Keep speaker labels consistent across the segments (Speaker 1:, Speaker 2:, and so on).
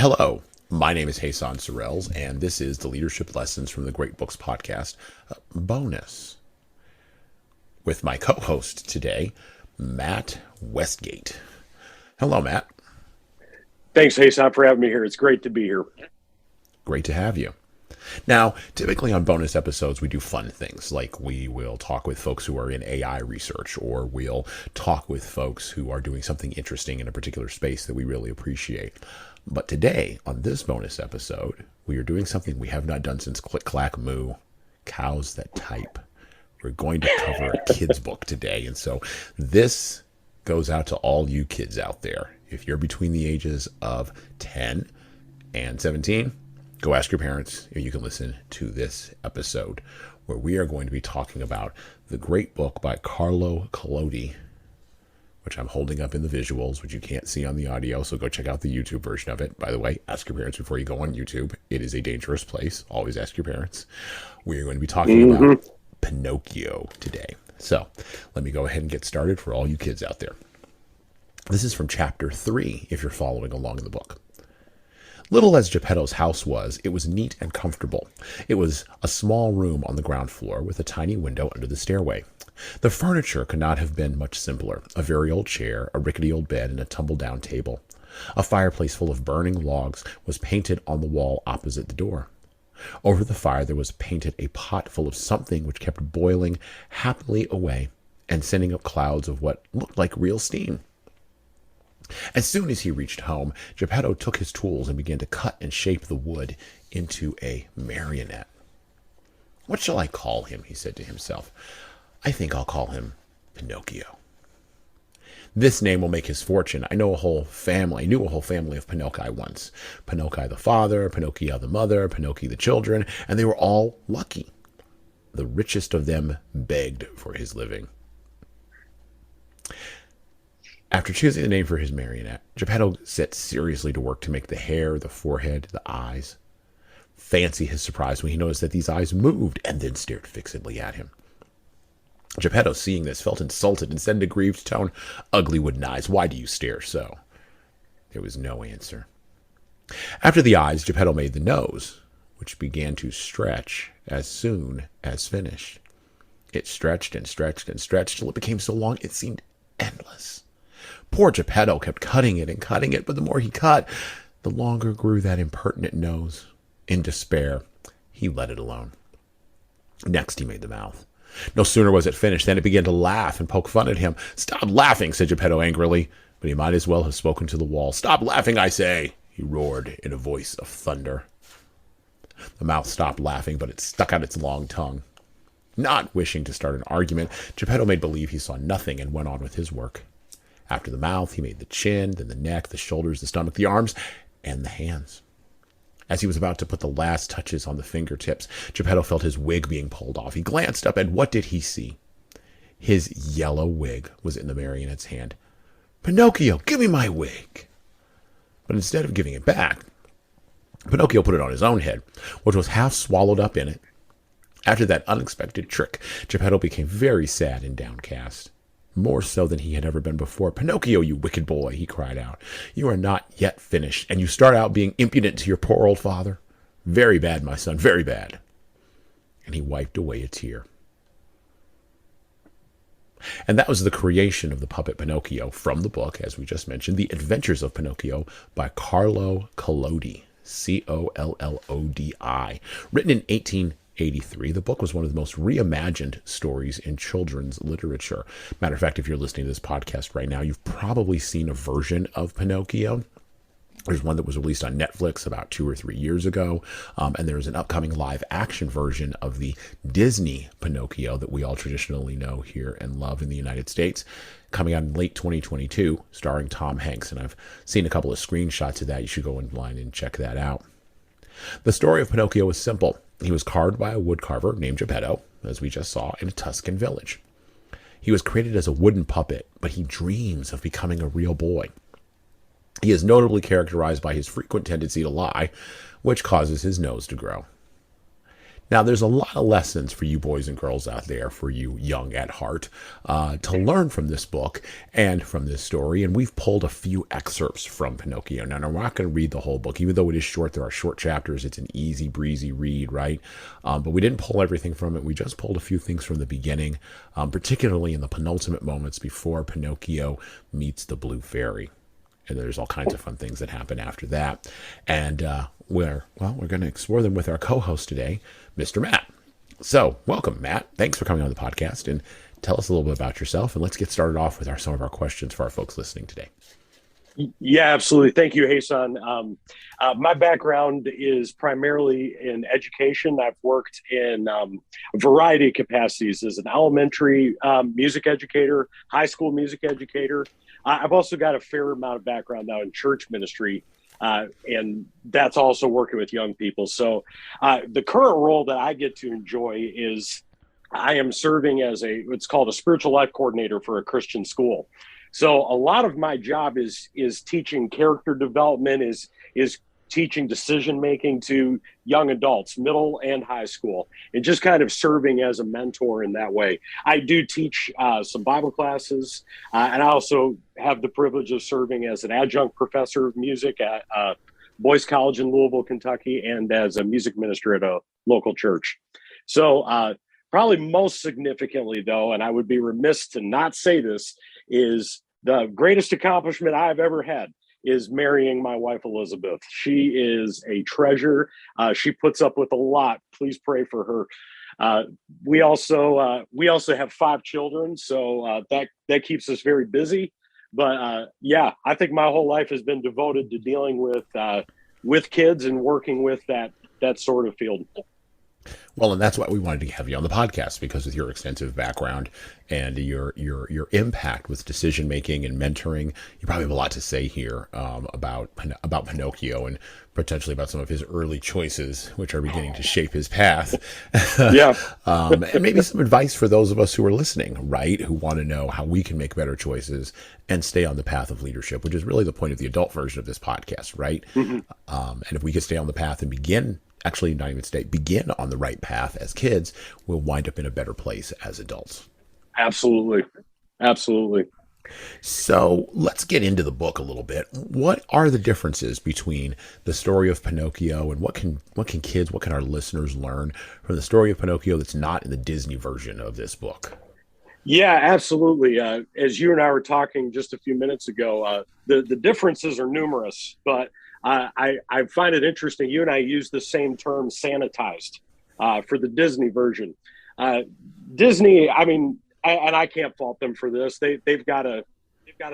Speaker 1: Hello, my name is Jesan Sorrells, and this is the Leadership Lessons from the Great Books podcast bonus with my co-host today, Matt Westgate. Hello, Matt.
Speaker 2: Thanks, Jesan, for having me here. It's great to be here.
Speaker 1: Great to have you. Now, typically on bonus episodes, we do fun things like we will talk with folks who are in AI research, or we'll talk with folks who are doing something interesting in a particular space that we really appreciate. But today, on this bonus episode, we are doing something we have not done since Click Clack Moo, Cows That Type. We're going to cover a kid's book today, and so this goes out to all you kids out there. If you're between the ages of 10 and 17, go ask your parents if you can listen to this episode, where we are going to be talking about the great book by Carlo Collodi, which I'm holding up in the visuals, which you can't see on the audio, so go check out the YouTube version of it. By the way, ask your parents before you go on YouTube. It is a dangerous place. Always ask your parents. We are going to be talking about Pinocchio today. So let me go ahead and get started for all you kids out there. This is from chapter 3, if you're following along in the book. Little as Geppetto's house was, it was neat and comfortable. It was a small room on the ground floor with a tiny window under the stairway. The furniture could not have been much simpler. A very old chair, a rickety old bed, and a tumble-down table. A fireplace full of burning logs was painted on the wall opposite the door. Over the fire there was painted a pot full of something which kept boiling happily away and sending up clouds of what looked like real steam. As soon as he reached home, Geppetto took his tools and began to cut and shape the wood into a marionette. "What shall I call him?" he said to himself. "I think I'll call him Pinocchio. This name will make his fortune. I knew a whole family of Pinocchi once. Pinocchi the father, Pinocchio the mother, Pinocchi the children, and they were all lucky. The richest of them begged for his living." After choosing the name for his marionette, Geppetto set seriously to work to make the hair, the forehead, the eyes. Fancy his surprise when he noticed that these eyes moved and then stared fixedly at him. Geppetto, seeing this, felt insulted and said in a grieved tone, "Ugly wooden eyes, why do you stare so?" There was no answer. After the eyes, Geppetto made the nose, which began to stretch as soon as finished. It stretched and stretched and stretched till it became so long it seemed endless. Poor Geppetto kept cutting it, but the more he cut, the longer grew that impertinent nose. In despair, he let it alone. Next, he made the mouth. No sooner was it finished than it began to laugh and poke fun at him. "Stop laughing," said Geppetto angrily, but he might as well have spoken to the wall. "Stop laughing, I say," he roared in a voice of thunder. The mouth stopped laughing, but it stuck out its long tongue. Not wishing to start an argument, Geppetto made believe he saw nothing and went on with his work. After the mouth, he made the chin, then the neck, the shoulders, the stomach, the arms, and the hands. As he was about to put the last touches on the fingertips, Geppetto felt his wig being pulled off. He glanced up, and what did he see? His yellow wig was in the marionette's hand. "Pinocchio, give me my wig!" But instead of giving it back, Pinocchio put it on his own head, which was half swallowed up in it. After that unexpected trick, Geppetto became very sad and downcast. More so than he had ever been before. "Pinocchio, you wicked boy," he cried out. "You are not yet finished, and you start out being impudent to your poor old father. Very bad, my son, very bad." And he wiped away a tear. And that was the creation of the puppet Pinocchio from the book, as we just mentioned, The Adventures of Pinocchio by Carlo Collodi, Collodi, written in 1883. The book was one of the most reimagined stories in children's literature. Matter of fact, if you're listening to this podcast right now, you've probably seen a version of Pinocchio. There's one that was released on Netflix about 2 or 3 years ago, and there's an upcoming live-action version of the Disney Pinocchio that we all traditionally know here and love in the United States, coming out in late 2022, starring Tom Hanks. And I've seen a couple of screenshots of that. You should go online and check that out. The story of Pinocchio was simple. He was carved by a woodcarver named Geppetto, as we just saw, in a Tuscan village. He was created as a wooden puppet, but he dreams of becoming a real boy. He is notably characterized by his frequent tendency to lie, which causes his nose to grow. Now, there's a lot of lessons for you boys and girls out there, for you young at heart, to learn from this book and from this story. And we've pulled a few excerpts from Pinocchio. Now, we're not going to read the whole book, even though it is short. There are short chapters. It's an easy breezy read, right? But we didn't pull everything from it. We just pulled a few things from the beginning, particularly in the penultimate moments before Pinocchio meets the Blue Fairy. And there's all kinds of fun things that happen after that. And we're going to explore them with our co-host today, Mr. Matt. So welcome, Matt. Thanks for coming on the podcast, and tell us a little bit about yourself. And let's get started off with some of our questions for our folks listening today.
Speaker 2: Yeah, absolutely. Thank you, Jesan. My background is primarily in education. I've worked in a variety of capacities as an elementary music educator, high school music educator. I've also got a fair amount of background now in church ministry, and that's also working with young people. So the current role that I get to enjoy is I am serving as what's called a spiritual life coordinator for a Christian school. So a lot of my job is teaching character development, is teaching decision making to young adults, middle and high school, and just kind of serving as a mentor in that way. I do teach some Bible classes, and I also have the privilege of serving as an adjunct professor of music at Boyce College in Louisville, Kentucky, and as a music minister at a local church. So probably most significantly, though, and I would be remiss to not say this, is the greatest accomplishment I've ever had is marrying my wife, Elizabeth. She is a treasure. She puts up with a lot. Please pray for her. We also have 5 children, so that keeps us very busy. But yeah, I think my whole life has been devoted to dealing with kids and working with that sort of field.
Speaker 1: Well, and that's why we wanted to have you on the podcast, because with your extensive background and your impact with decision making and mentoring, you probably have a lot to say here about Pinocchio and potentially about some of his early choices, which are beginning to shape his path.
Speaker 2: Yeah.
Speaker 1: And maybe some advice for those of us who are listening, right, who want to know how we can make better choices and stay on the path of leadership, which is really the point of the adult version of this podcast, right? Mm-hmm. And if we could stay on the path and begin on the right path as kids, we'll wind up in a better place as adults.
Speaker 2: Absolutely.
Speaker 1: So let's get into the book a little bit. What are the differences between the story of Pinocchio, and what can our listeners learn from the story of Pinocchio that's not in the Disney version of this book?
Speaker 2: Yeah, absolutely. As you and I were talking just a few minutes ago, the differences are numerous, but I find it interesting. You and I use the same term, sanitized, for the Disney version. Disney, I mean, and I can't fault them for this. They've got to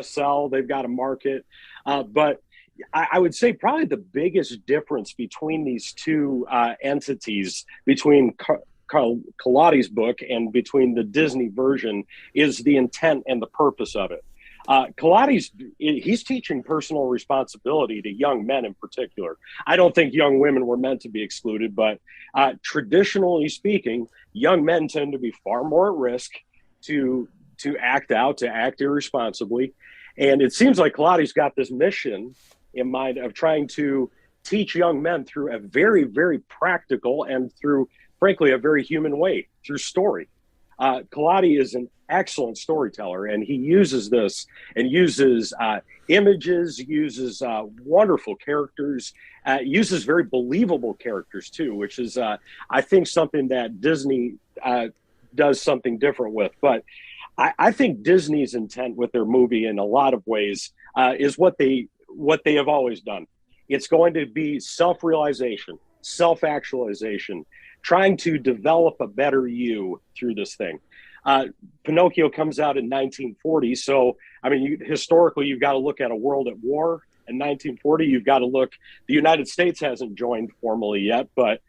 Speaker 2: sell, they've got to market, but I would say probably the biggest difference between these two entities, between Carlo Collodi's book and between the Disney version, is the intent and the purpose of it. He's teaching personal responsibility to young men in particular. I don't think young women were meant to be excluded, but traditionally speaking, young men tend to be far more at risk to act irresponsibly. And it seems like Collodi's got this mission in mind of trying to teach young men through a very, very practical and through, frankly, a very human way, through story. Collodi is an excellent storyteller, and he uses this and uses images, uses wonderful characters, uses very believable characters too, which is, I think, something that Disney does something different with. But I think Disney's intent with their movie in a lot of ways is what they have always done. It's going to be self-realization, self-actualization, trying to develop a better you through this thing. Pinocchio comes out in 1940. So, I mean, historically, you've got to look at a world at war. In 1940, you've got to look, the United States hasn't joined formally yet, but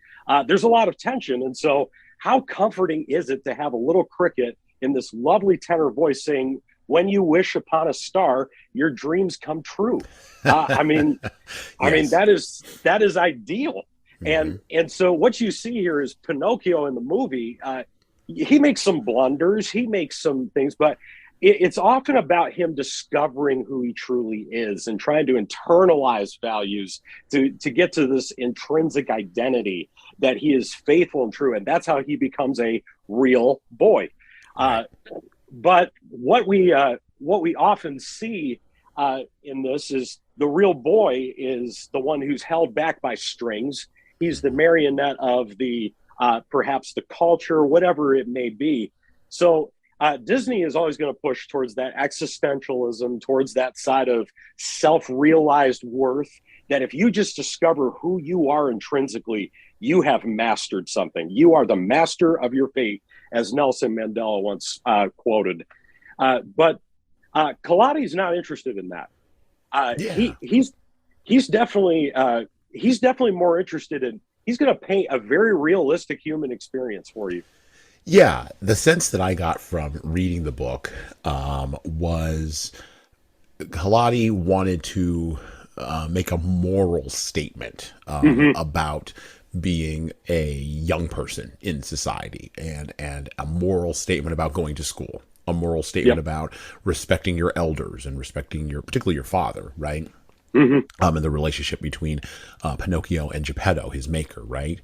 Speaker 2: there's a lot of tension. And so how comforting is it to have a little cricket in this lovely tenor voice saying, "When you wish upon a star, your dreams come true." I mean, that is ideal. Mm-hmm. And so what you see here is Pinocchio in the movie. He makes some blunders, he makes some things, but it's often about him discovering who he truly is and trying to internalize values to get to this intrinsic identity that he is faithful and true, and that's how he becomes a real boy.
Speaker 1: Right.
Speaker 2: But what we often see in this is the real boy is the one who's held back by strings. He's the marionette of the perhaps the culture, whatever it may be. So Disney is always going to push towards that existentialism, towards that side of self-realized worth. That if you just discover who you are intrinsically, you have mastered something. You are the master of your fate, as Nelson Mandela once quoted. But Collodi's not interested in that.
Speaker 1: Yeah.
Speaker 2: He's definitely more interested in. He's going to paint a very realistic human experience for you.
Speaker 1: Yeah, the sense that I got from reading the book was Collodi wanted to make a moral statement about being a young person in society, and a moral statement about going to school, a moral statement about respecting your elders and respecting particularly your father, right? And the relationship between Pinocchio and Geppetto, his maker, right?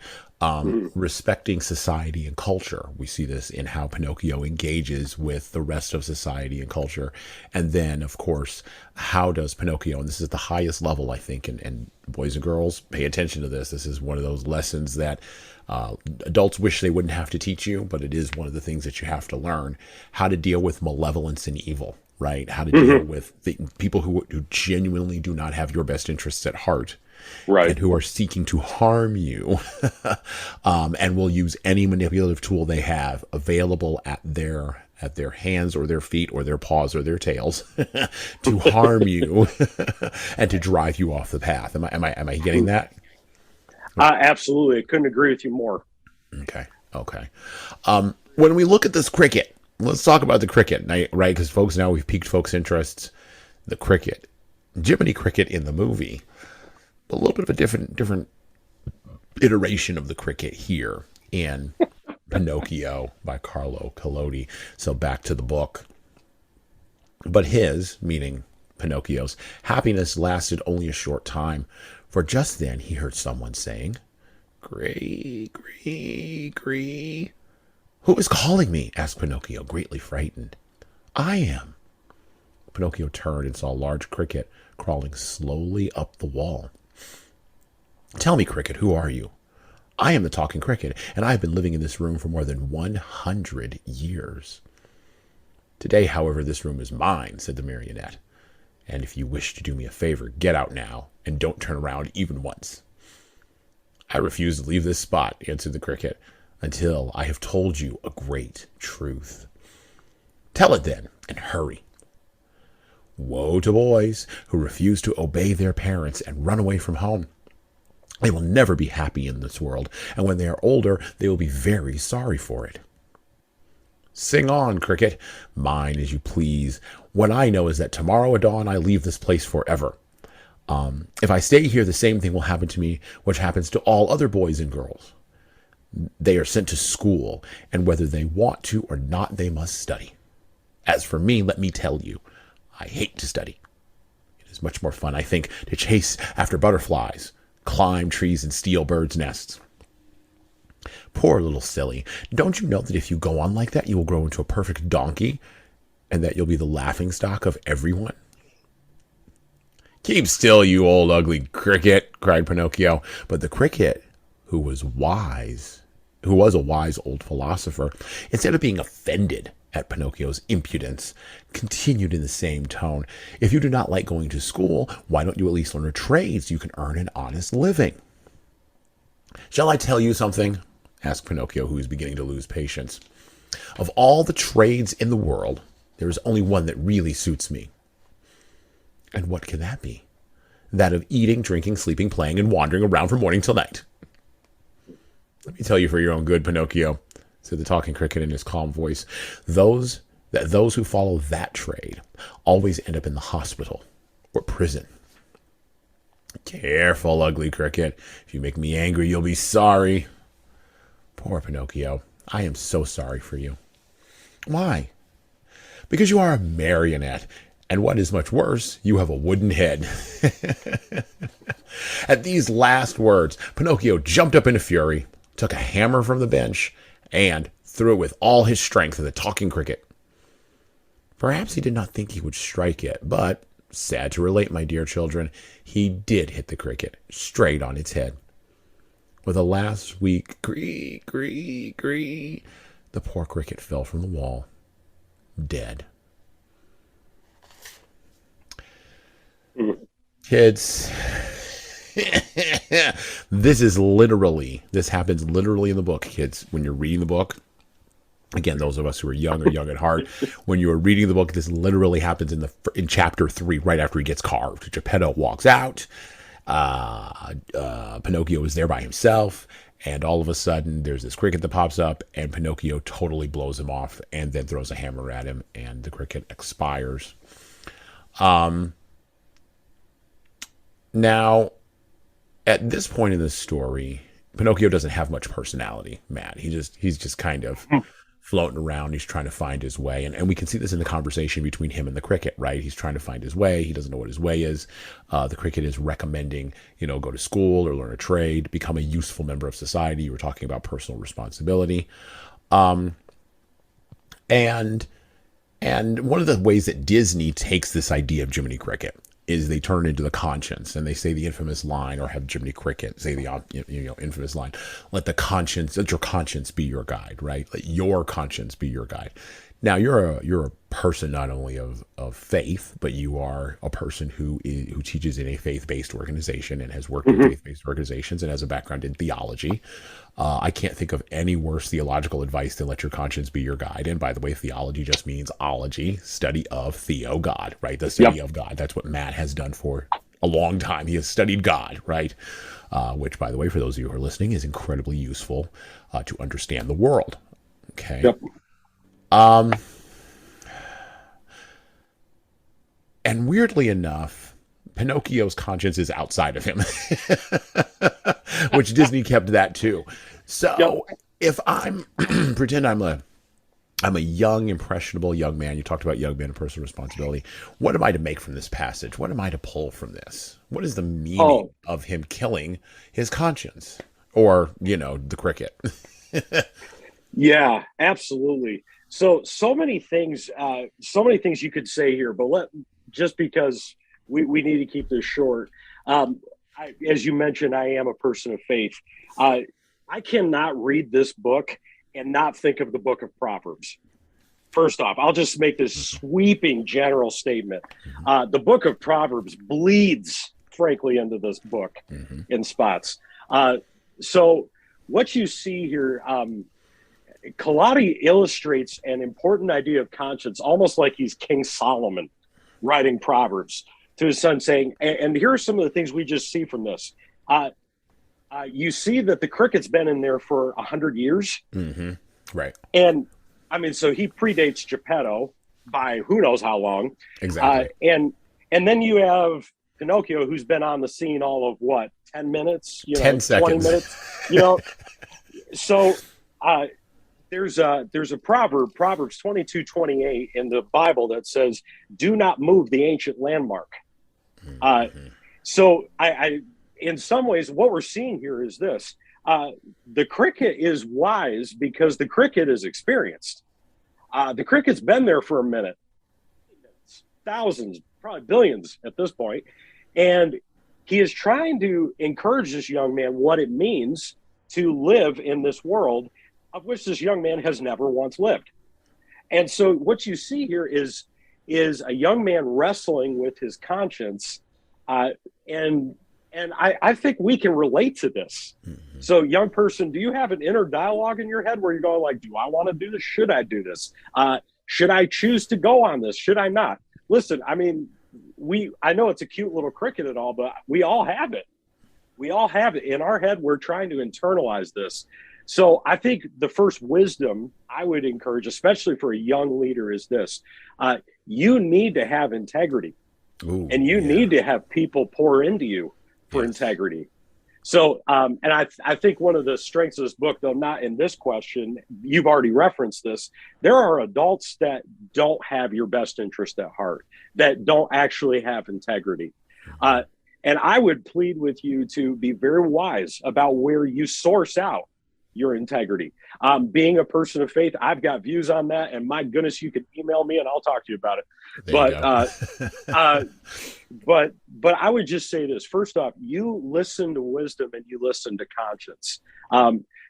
Speaker 1: Respecting society and culture. We see this in how Pinocchio engages with the rest of society and culture. And then, of course, how does Pinocchio, and this is the highest level, I think, and boys and girls, pay attention to this. This is one of those lessons that adults wish they wouldn't have to teach you, but it is one of the things that you have to learn, how to deal with malevolence and evil. Right? How to deal with the people who genuinely do not have your best interests at heart,
Speaker 2: right?
Speaker 1: And who are seeking to harm you, and will use any manipulative tool they have available at their hands or their feet or their paws or their tails to harm you and to drive you off the path. Am I getting that?
Speaker 2: Absolutely. I couldn't agree with you more.
Speaker 1: Okay. When we look at this cricket. Let's talk about the cricket, right? Because folks, now we've piqued folks' interests. The cricket, Jiminy Cricket in the movie, a little bit of a different iteration of the cricket here in Pinocchio by Carlo Collodi. So back to the book. But his, meaning Pinocchio's, happiness lasted only a short time, for just then he heard someone saying, "Gree, gree, gree." "Who is calling me?" asked Pinocchio, greatly frightened. "I am." Pinocchio turned and saw a large cricket crawling slowly up the wall. "Tell me, cricket, who are you?" "I am the talking cricket, and I have been living in this room for more than 100 years. Today, however, this room is mine," said the marionette. "And if you wish to do me a favor, get out now, and don't turn around even once." "I refuse to leave this spot," answered the cricket, "until I have told you a great truth." "Tell it then, and hurry." "Woe to boys who refuse to obey their parents and run away from home. They will never be happy in this world, and when they are older, they will be very sorry for it." "Sing on, cricket. Mine as you please. What I know is that tomorrow at dawn I leave this place forever. If I stay here, the same thing will happen to me which happens to all other boys and girls. They are sent to school, and whether they want to or not, they must study. As for me, let me tell you, I hate to study. It is much more fun, I think, to chase after butterflies, climb trees, and steal birds' nests." "Poor little silly. Don't you know that if you go on like that, you will grow into a perfect donkey, and that you'll be the laughingstock of everyone?" "Keep still, you old ugly cricket," cried Pinocchio. But the cricket, who was a wise old philosopher, instead of being offended at Pinocchio's impudence, continued in the same tone. "If you do not like going to school, why don't you at least learn a trade so you can earn an honest living?" "Shall I tell you something?" asked Pinocchio, who was beginning to lose patience. "Of all the trades in the world, there is only one that really suits me." "And what can that be?" "That of eating, drinking, sleeping, playing, and wandering around from morning till night." "Let me tell you for your own good, Pinocchio," said the talking cricket in his calm voice, those who follow that trade always end up in the hospital or prison." "Careful, ugly cricket. If you make me angry, you'll be sorry." "Poor Pinocchio. I am so sorry for you." "Why?" "Because you are a marionette, and what is much worse, you have a wooden head." At these last words, Pinocchio jumped up in a fury, took a hammer from the bench, and threw it with all his strength at the talking cricket. Perhaps he did not think he would strike it, but, sad to relate, my dear children, he did hit the cricket straight on its head. With a last weak gree, gree, gree, the poor cricket fell from the wall, dead. Kids, this happens literally in the book, kids. When you're reading the book, again, those of us who are young or young at heart, when you are reading the book, this literally happens in chapter 3, right after he gets carved. Geppetto walks out. Pinocchio is there by himself, and all of a sudden there's this cricket that pops up, and Pinocchio totally blows him off and then throws a hammer at him, and the cricket expires. Now, at this point in the story, Pinocchio doesn't have much personality, Matt. He's just kind of floating around. He's trying to find his way. And we can see this in the conversation between him and the cricket, right? He's trying to find his way. He doesn't know what his way is. The cricket is recommending, go to school or learn a trade, become a useful member of society. You were talking about personal responsibility. And one of the ways that Disney takes this idea of Jiminy Cricket is they turn it into the conscience, and they say the infamous line, or have Jiminy Cricket say the infamous line, let your conscience be your guide, right? Let your conscience be your guide. Now, you're a person not only of faith, but you are a person who teaches in a faith-based organization and has worked in faith-based organizations and has a background in theology. I can't think of any worse theological advice than let your conscience be your guide. And by the way, theology just means ology, study of theo, God, right? The study of God. That's what Matt has done for a long time. He has studied God, right? Which, by the way, for those of you who are listening, is incredibly useful to understand the world. Okay.
Speaker 2: Yep.
Speaker 1: And weirdly enough, Pinocchio's conscience is outside of him, which Disney kept that too. So if I'm pretend I'm a young, impressionable young man. You talked about young men and personal responsibility. What am I to make from this passage? What am I to pull from this? What is the meaning of him killing his conscience, or the cricket?
Speaker 2: Yeah, absolutely. So many things you could say here, but just because we need to keep this short. As you mentioned, I am a person of faith. I cannot read this book and not think of the book of Proverbs. First off, I'll just make this sweeping general statement. The book of Proverbs bleeds, frankly, into this book in spots. So what you see here, Collodi illustrates an important idea of conscience, almost like he's King Solomon writing Proverbs to his son, saying, and here are some of the things we just see from this. You see that the cricket's been in there for 100 years.
Speaker 1: Right.
Speaker 2: And I mean, so he predates Geppetto by who knows how long.
Speaker 1: Exactly.
Speaker 2: And then you have Pinocchio, who's been on the scene all of 10 minutes,
Speaker 1: 10 seconds.
Speaker 2: 20 minutes, So there's a proverb, Proverbs 22:28 in the Bible that says, do not move the ancient landmark. So I in some ways, what we're seeing here is this. The cricket is wise because the cricket is experienced. The cricket's been there for a minute, thousands, probably billions at this point. And he is trying to encourage this young man what it means to live in this world of which this young man has never once lived. And so what you see here is a young man wrestling with his conscience. And I think we can relate to this. So young person, do you have an inner dialogue in your head where you're going like, do I want to do this? Should I do this? Should I choose to go on this? Should I not? Listen, I mean, I know it's a cute little cricket and all, but we all have it. We all have it in our head. We're trying to internalize this. So I think the first wisdom I would encourage, especially for a young leader, is this. You need to have integrity. And you need to have people pour into you for integrity. So, and I think one of the strengths of this book, though not in this question, you've already referenced this, there are adults that don't have your best interest at heart, that don't actually have integrity. And I would plead with you to be very wise about where you source out your integrity. Being a person of faith, I've got views on that, and my goodness, you can email me and I'll talk to you about it.
Speaker 1: There you
Speaker 2: But
Speaker 1: go.
Speaker 2: but I would just say this. First off, you listen to wisdom and you listen to conscience.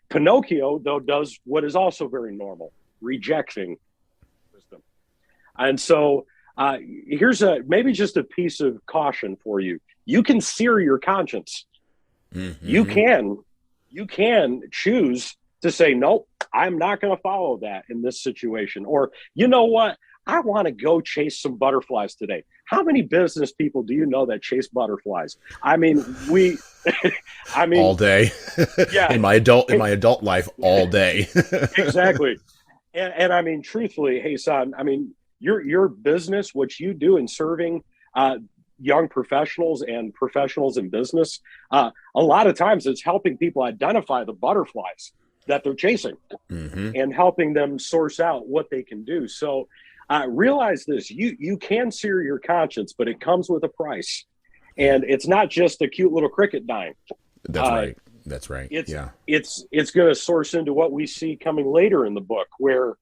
Speaker 2: Pinocchio, though, does what is also very normal, rejecting wisdom. And so here's maybe just a piece of caution for you. You can sear your conscience.
Speaker 1: Mm-hmm.
Speaker 2: You can choose to say, nope, I'm not going to follow that in this situation. Or, you know what? I want to go chase some butterflies today. How many business people do you know that chase butterflies? I mean,
Speaker 1: all day.
Speaker 2: Yeah.
Speaker 1: in my adult life, all day.
Speaker 2: Exactly. And I mean, truthfully, hey, son, I mean, your business, what you do in serving young professionals and professionals in business, a lot of times it's helping people identify the butterflies that they're chasing
Speaker 1: Mm-hmm.
Speaker 2: and helping them source out what they can do. So realize this, you can sear your conscience, but it comes with a price. And it's not just a cute little cricket dime.
Speaker 1: That's right. That's right.
Speaker 2: It's going to source into what we see coming later in the book, where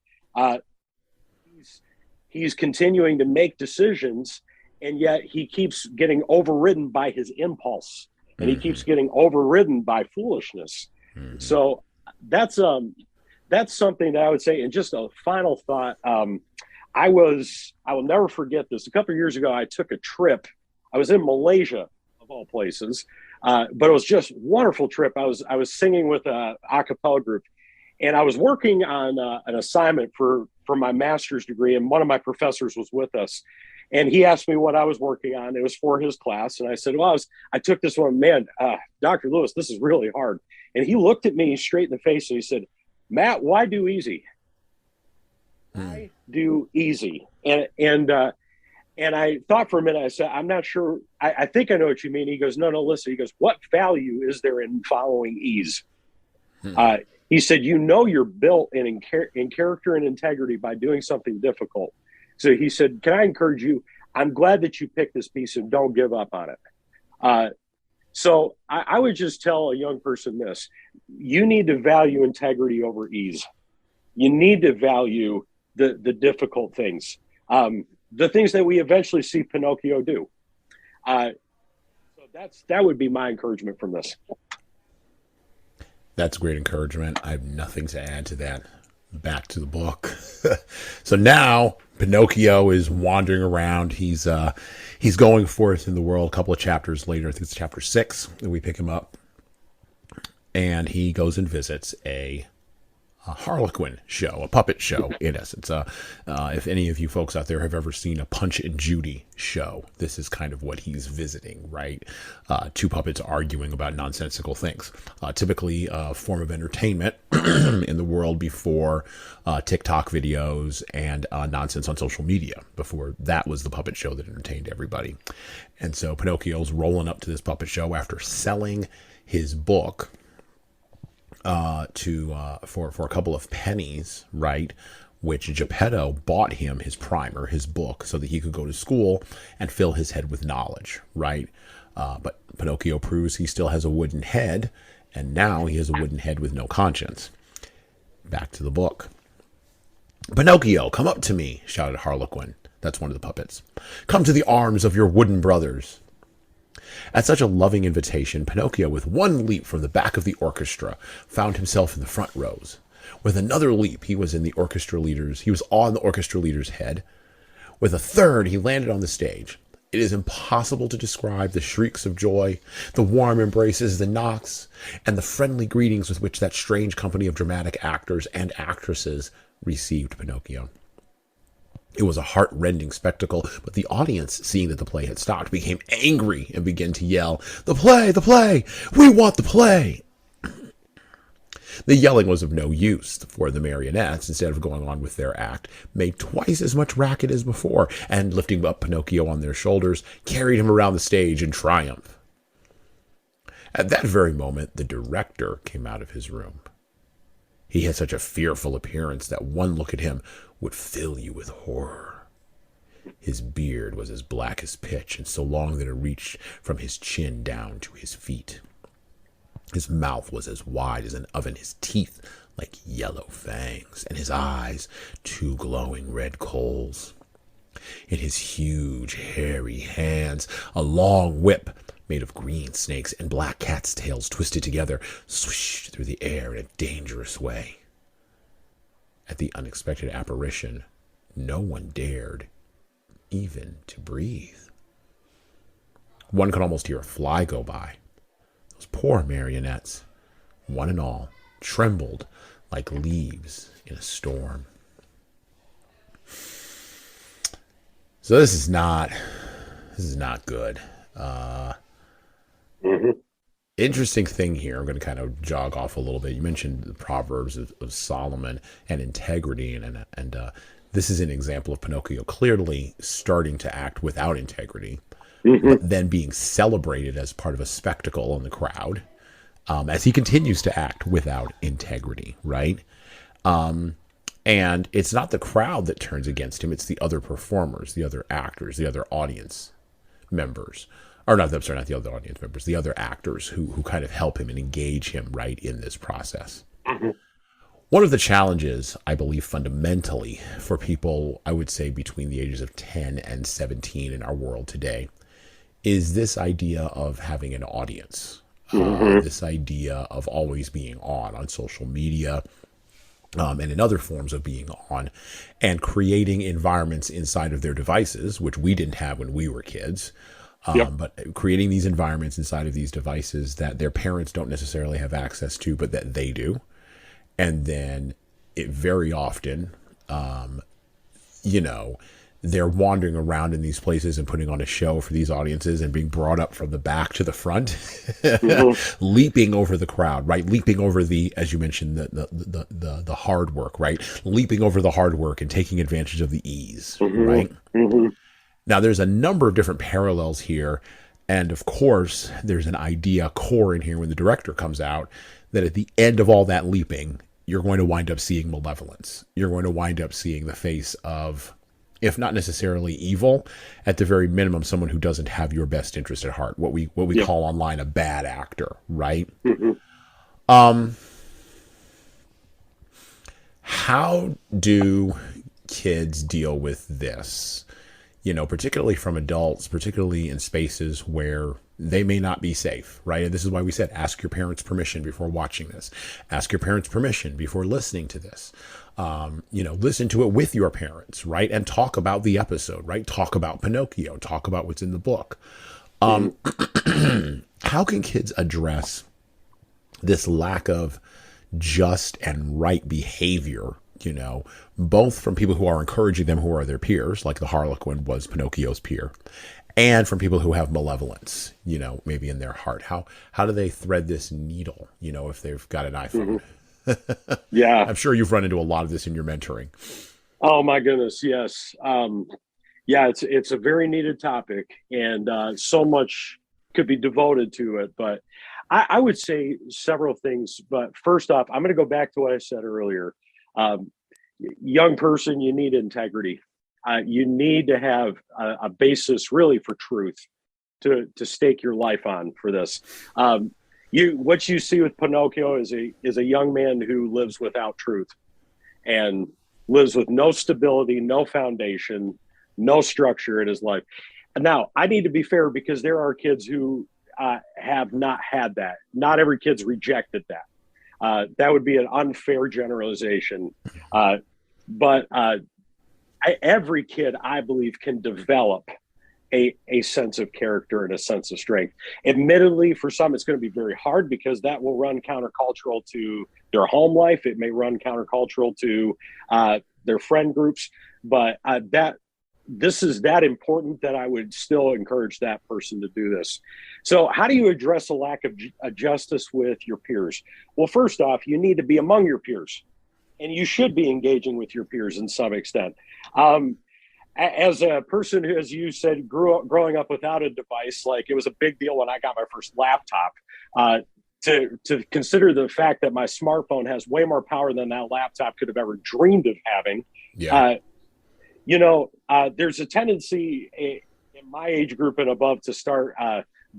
Speaker 2: he's continuing to make decisions, and yet he keeps getting overridden by his impulse, and he keeps getting overridden by foolishness. Mm-hmm. So that's something that I would say. And just a final thought, I will never forget this. A couple of years ago, I took a trip. I was in Malaysia, of all places, but it was just a wonderful trip. I was singing with a cappella group, and I was working on an assignment for my master's degree, and one of my professors was with us. And he asked me what I was working on. It was for his class. And I said, well, I took this one, man, Dr. Lewis, this is really hard. And he looked at me straight in the face and he said, Matt, why do easy? Why do easy? And I thought for a minute, I said, I'm not sure. I think I know what you mean. He goes, no, listen. He goes, what value is there in following ease? He said, you're built in character and integrity by doing something difficult. So he said, can I encourage you? I'm glad that you picked this piece and don't give up on it. So I would just tell a young person this: you need to value integrity over ease. You need to value the difficult things, the things that we eventually see Pinocchio do. So that would be my encouragement from this.
Speaker 1: That's great encouragement. I have nothing to add to that. Back to the book. So now Pinocchio is wandering around. He's going forth in the world. A couple of chapters later, I think it's chapter 6, that we pick him up, and he goes and visits a Harlequin show, a puppet show, in essence. If any of you folks out there have ever seen a Punch and Judy show, this is kind of what he's visiting, right? Two puppets arguing about nonsensical things. Typically a form of entertainment in the world before TikTok videos and nonsense on social media. Before that was the puppet show that entertained everybody. And so Pinocchio's rolling up to this puppet show after selling his book for a couple of pennies, right? Which Geppetto bought him his primer, his book, so that he could go to school and fill his head with knowledge, right? But Pinocchio proves he still has a wooden head, and now he has a wooden head with no conscience. Back to the book. Pinocchio, come up to me, shouted Harlequin. That's one of the puppets. Come to the arms of your wooden brothers. At such a loving invitation, Pinocchio, with one leap from the back of the orchestra, found himself in the front rows. With another leap, he was on the orchestra leader's head. With a third, he landed on the stage. It is impossible to describe the shrieks of joy, the warm embraces, the knocks, and the friendly greetings with which that strange company of dramatic actors and actresses received Pinocchio. It was a heart-rending spectacle, but the audience, seeing that the play had stopped, became angry and began to yell, "The play! The play! We want the play!" The yelling was of no use, for the marionettes, instead of going on with their act, made twice as much racket as before, and lifting up Pinocchio on their shoulders, carried him around the stage in triumph. At that very moment, the director came out of his room. He had such a fearful appearance that one look at him would fill you with horror. His beard was as black as pitch, and so long that it reached from his chin down to his feet. His mouth was as wide as an oven, his teeth like yellow fangs, and his eyes two glowing red coals. In his huge, hairy hands, a long whip made of green snakes and black cats' tails twisted together, swished through the air in a dangerous way. At the unexpected apparition, no one dared even to breathe. One could almost hear a fly go by. Those poor marionettes, one and all, trembled like leaves in a storm. So this is not good. Interesting thing here. I'm going to kind of jog off a little bit. You mentioned the Proverbs of Solomon and integrity, and this is an example of Pinocchio clearly starting to act without integrity, but then being celebrated as part of a spectacle in the crowd, as he continues to act without integrity, right? And it's not the crowd that turns against him; it's the other performers, the other actors, the other audience members. Or not, I'm sorry, not the other audience members, the other actors who kind of help him and engage him right in this process. One of the challenges, I believe, fundamentally for people, I would say between the ages of 10 and 17 in our world today, is this idea of having an audience. This idea of always being on social media, and in other forms of being on, and creating environments inside of their devices, which we didn't have when we were kids. But creating these environments inside of these devices that their parents don't necessarily have access to, but that they do. And then it very often, they're wandering around in these places and putting on a show for these audiences and being brought up from the back to the front, leaping over the crowd, right? Leaping over the, as you mentioned, the hard work, right? Leaping over the hard work and taking advantage of the ease, right? Now, there's a number of different parallels here. And of course, there's an idea core in here when the director comes out that at the end of all that leaping, you're going to wind up seeing malevolence. You're going to wind up seeing the face of, if not necessarily evil, at the very minimum, someone who doesn't have your best interest at heart. What we call online a bad actor, right? How do kids deal with this? Particularly from adults, particularly in spaces where they may not be safe, right? And this is why we said, ask your parents' permission before watching this. Ask your parents' permission before listening to this. Listen to it with your parents, right? And talk about the episode, right? Talk about Pinocchio. Talk about what's in the book. How can kids address this lack of just and right behavior, both from people who are encouraging them, who are their peers, like the Harlequin was Pinocchio's peer, and from people who have malevolence, maybe in their heart? How do they thread this needle, if they've got an iPhone?
Speaker 2: Yeah.
Speaker 1: I'm sure you've run into a lot of this in your mentoring.
Speaker 2: Oh my goodness. Yes. It's a very needed topic, and so much could be devoted to it, but I would say several things. But first off, I'm going to go back to what I said earlier. Young person, you need integrity. You need to have a basis really for truth to stake your life on for this. What you see with Pinocchio is a young man who lives without truth and lives with no stability, no foundation, no structure in his life. And now I need to be fair, because there are kids who have not had that. Not every kid's rejected that. That would be an unfair generalization. But every kid, I believe, can develop a sense of character and a sense of strength. Admittedly, for some, it's going to be very hard, because that will run countercultural to their home life. It may run countercultural to their friend groups. But this is that important that I would still encourage that person to do this. So how do you address a lack of justice with your peers? Well, first off, you need to be among your peers, and you should be engaging with your peers in some extent. As a person who, as you said, growing up without a device, like, it was a big deal when I got my first laptop, to consider the fact that my smartphone has way more power than that laptop could have ever dreamed of having. Yeah. There's a tendency in my age group and above to start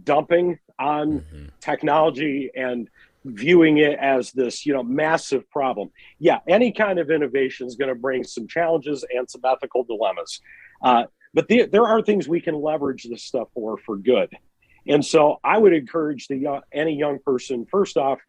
Speaker 2: dumping on technology and viewing it as this, massive problem. Yeah, any kind of innovation is going to bring some challenges and some ethical dilemmas. But there are things we can leverage this stuff for good. And so I would encourage any young person, first off,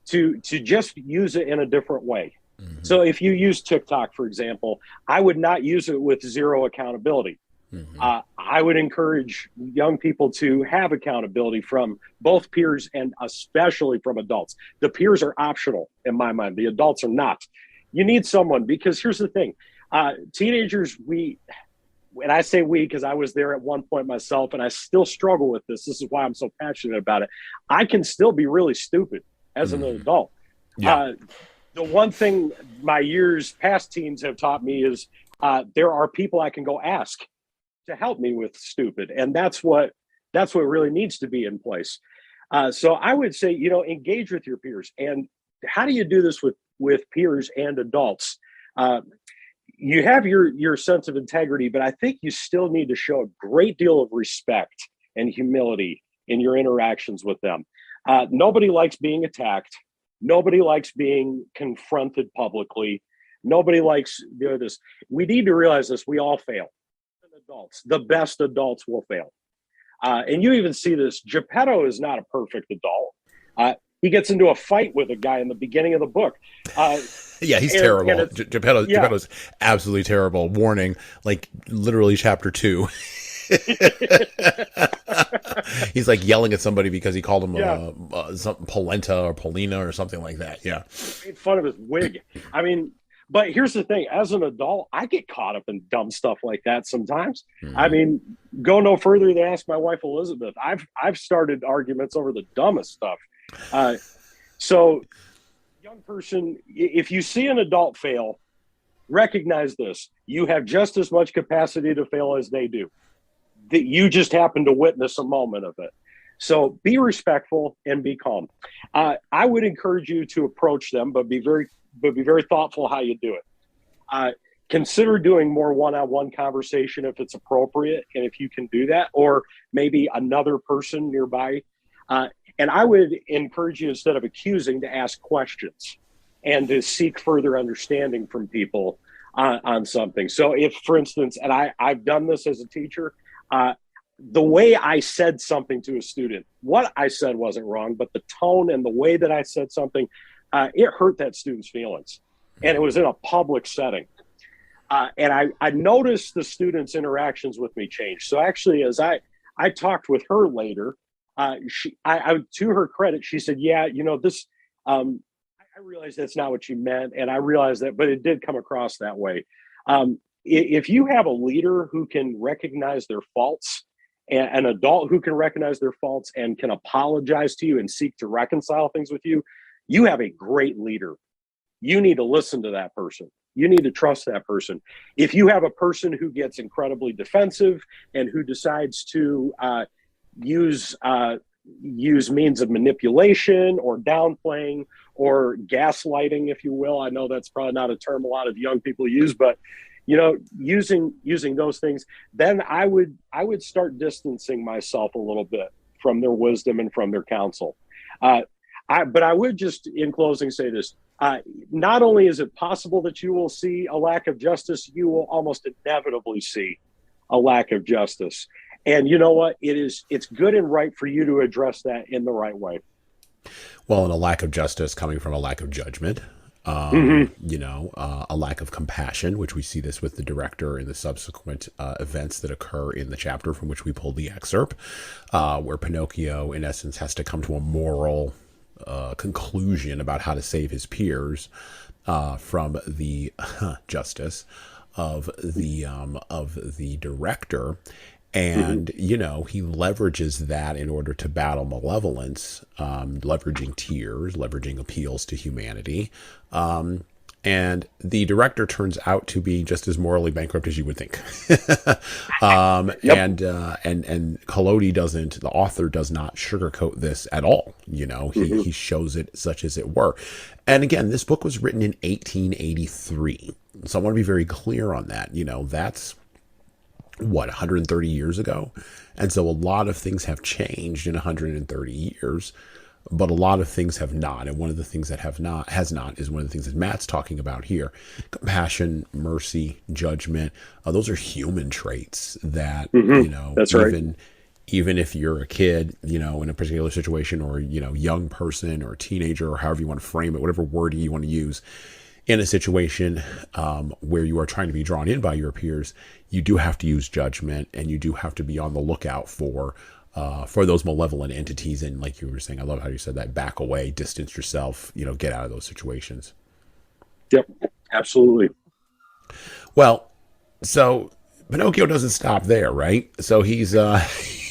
Speaker 2: to just use it in a different way. Mm-hmm. So if you use TikTok, for example, I would not use it with zero accountability. Mm-hmm. I would encourage young people to have accountability from both peers and especially from adults. The peers are optional in my mind. The adults are not. You need someone, because here's the thing. Teenagers, and I say we because I was there at one point myself, and I still struggle with this. This is why I'm so passionate about it. I can still be really stupid as an adult. Yeah. The one thing my past teens have taught me is there are people I can go ask to help me with stupid. And that's what really needs to be in place. So I would say, engage with your peers. And how do you do this with peers and adults? You have your sense of integrity, but I think you still need to show a great deal of respect and humility in your interactions with them. Nobody likes being attacked. Nobody likes being confronted publicly. Nobody likes this. We need to realize this. We all fail. Adults, the best adults will fail. And you even see this. Geppetto is not a perfect adult. He gets into a fight with a guy in the beginning of the book.
Speaker 1: Yeah, he's terrible. Geppetto's absolutely terrible. Warning, like literally chapter 2. He's like yelling at somebody because he called him something polenta or polina or something like that. Yeah,
Speaker 2: made fun of his wig. I mean, but here's the thing: as an adult, I get caught up in dumb stuff like that sometimes. Mm-hmm. I mean, go no further than ask my wife Elizabeth. I've started arguments over the dumbest stuff. So, young person, if you see an adult fail, recognize this: you have just as much capacity to fail as they do. That you just happen to witness a moment of it. So be respectful and be calm. I would encourage you to approach them, but be very thoughtful how you do it. Consider doing more one-on-one conversation if it's appropriate, and if you can do that, or maybe another person nearby. And I would encourage you, instead of accusing, to ask questions and to seek further understanding from people on something. So if, for instance, and I've done this as a teacher, the way I said something to a student, what I said wasn't wrong, but the tone and the way that I said something, it hurt that student's feelings. And it was in a public setting. And I noticed the student's interactions with me change. So actually, as I talked with her later, to her credit, she said, yeah, this, I realized that's not what you meant. And I realized that, but it did come across that way. If you have a leader who can recognize their faults, and an adult who can recognize their faults and can apologize to you and seek to reconcile things with you, you have a great leader. You need to listen to that person. You need to trust that person. If you have a person who gets incredibly defensive and who decides to use means of manipulation or downplaying or gaslighting, if you will, I know that's probably not a term a lot of young people use, but using those things, then I would start distancing myself a little bit from their wisdom and from their counsel. But I would just, in closing, say this: not only is it possible that you will see a lack of justice, you will almost inevitably see a lack of justice. And you know what? It's good and right for you to address that in the right way.
Speaker 1: Well, and a lack of justice coming from a lack of judgment. A lack of compassion, which we see this with the director in the subsequent events that occur in the chapter from which we pulled the excerpt, where Pinocchio, in essence, has to come to a moral conclusion about how to save his peers from the justice of the director. And, he leverages that in order to battle malevolence, leveraging tears, leveraging appeals to humanity. And the director turns out to be just as morally bankrupt as you would think. And Collodi the author does not sugarcoat this at all. He shows it such as it were. And again, this book was written in 1883. So I want to be very clear on that. That's what, 130 years ago. And so a lot of things have changed in 130 years, but a lot of things have not. And one of the things that has not is one of the things that Matt's talking about here. Compassion, mercy, judgment. Those are human traits that,
Speaker 2: That's right.
Speaker 1: even if you're a kid, in a particular situation, or, young person or teenager, or however you want to frame it, whatever word you want to use, in a situation where you are trying to be drawn in by your peers, you do have to use judgment, and you do have to be on the lookout for those malevolent entities. And like you were saying, I love how you said that: back away, distance yourself, get out of those situations.
Speaker 2: Yep, absolutely.
Speaker 1: Well, so Pinocchio doesn't stop there, right? So he's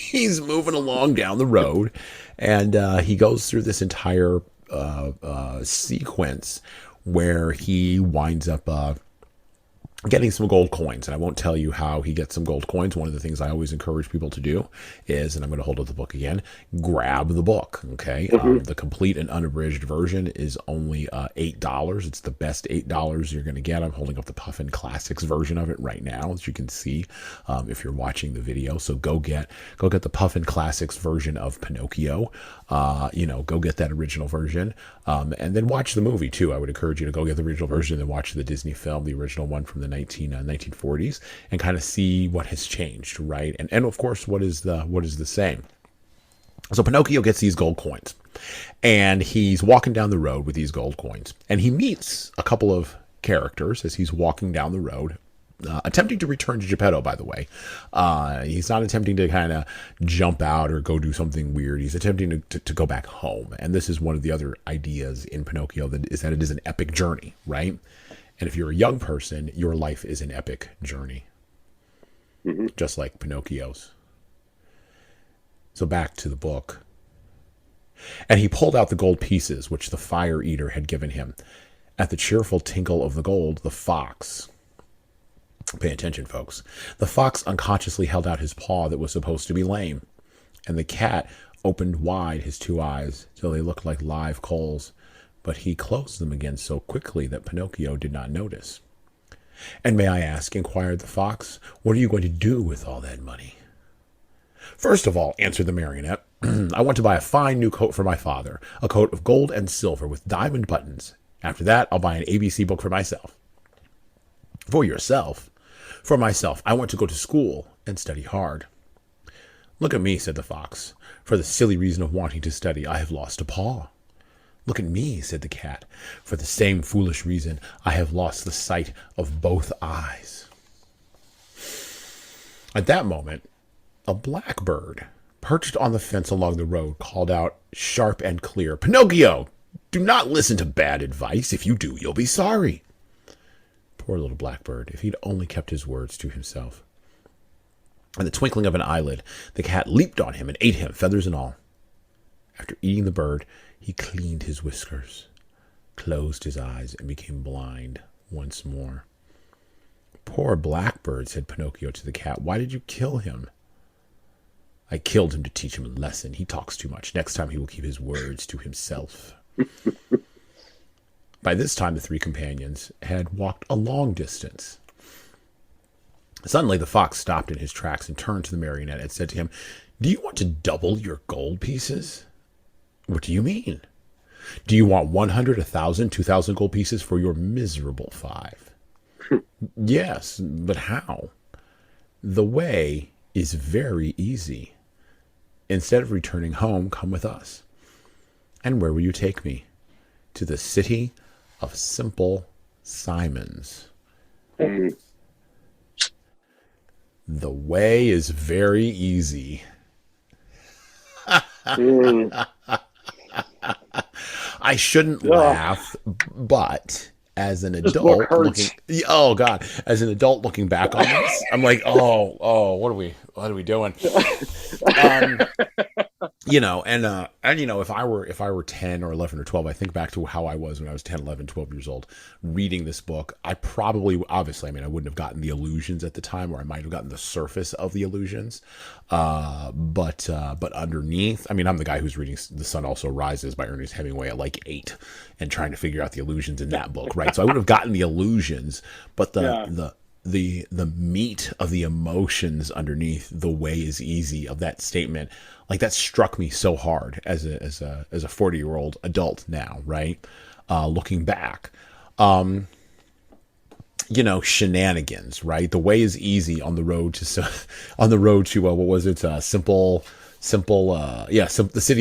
Speaker 1: he's moving along down the road, and he goes through this entire sequence where he winds up getting some gold coins. And I won't tell you how he gets some gold coins. One of the things I always encourage people to do is, and I'm going to hold up the book again, grab the book. Okay. The complete and unabridged version is only $8. It's the best $8 you're going to get. I'm holding up the Puffin Classics version of it right now, as you can see, if you're watching the video. So go get the Puffin Classics version of Pinocchio. Go get that original version. And then watch the movie too. I would encourage you to go get the original version and then watch the Disney film, the original one from the 1940s, and kind of see what has changed, right? And of course, what is the same. So Pinocchio gets these gold coins, and he's walking down the road with these gold coins, and he meets a couple of characters as he's walking down the road. Attempting to return to Geppetto, by the way. He's not attempting to kind of jump out or go do something weird. He's attempting to go back home. And this is one of the other ideas in Pinocchio, that it is an epic journey, right? And if you're a young person, your life is an epic journey. Just like Pinocchio's. So back to the book. And he pulled out the gold pieces, which the fire eater had given him. At the cheerful tinkle of the gold, the fox... Pay attention, folks. The fox unconsciously held out his paw that was supposed to be lame, and the cat opened wide his two eyes till they looked like live coals, but he closed them again so quickly that Pinocchio did not notice. And may I ask, inquired the fox, what are you going to do with all that money? First of all, answered the marionette, I want to buy a fine new coat for my father, a coat of gold and silver with diamond buttons. After that, I'll buy an ABC book for myself. For yourself? For myself, I want to go to school and study hard. Look at me, said the fox. For the silly reason of wanting to study, I have lost a paw. Look at me, said the cat. For the same foolish reason, I have lost the sight of both eyes. At that moment, a blackbird, perched on the fence along the road, called out sharp and clear, Pinocchio, do not listen to bad advice. If you do, you'll be sorry. Poor little blackbird, if he'd only kept his words to himself. In the twinkling of an eyelid, the cat leaped on him and ate him, feathers and all. After eating the bird, he cleaned his whiskers, closed his eyes, and became blind once more. Poor blackbird, said Pinocchio to the cat. Why did you kill him? I killed him to teach him a lesson. He talks too much. Next time he will keep his words to himself. By this time, the three companions had walked a long distance. Suddenly, the fox stopped in his tracks and turned to the marionette and said to him, do you want to double your gold pieces? What do you mean? Do you want 100, 1,000, 2,000 gold pieces for your miserable 5? Yes, but how? The way is very easy. Instead of returning home, come with us. And where will you take me? To the city of Simple Simons. The way is very easy. I shouldn't laugh, but as an adult as an adult looking back on this, I'm like, what are we doing? If I were 10 or 11 or 12, I think back to how I was when I was 10, 11, 12 years old, reading this book. I wouldn't have gotten the illusions at the time, or I might have gotten the surface of the illusions. But underneath, I'm the guy who's reading The Sun Also Rises by Ernest Hemingway at like 8 and trying to figure out the illusions in that book, right? So I would have gotten the illusions, but the the meat of the emotions underneath the way is easy of that statement, like that struck me so hard as a 40-year-old adult now, right? Looking back, shenanigans, right? The way is easy on the road to what was it? The city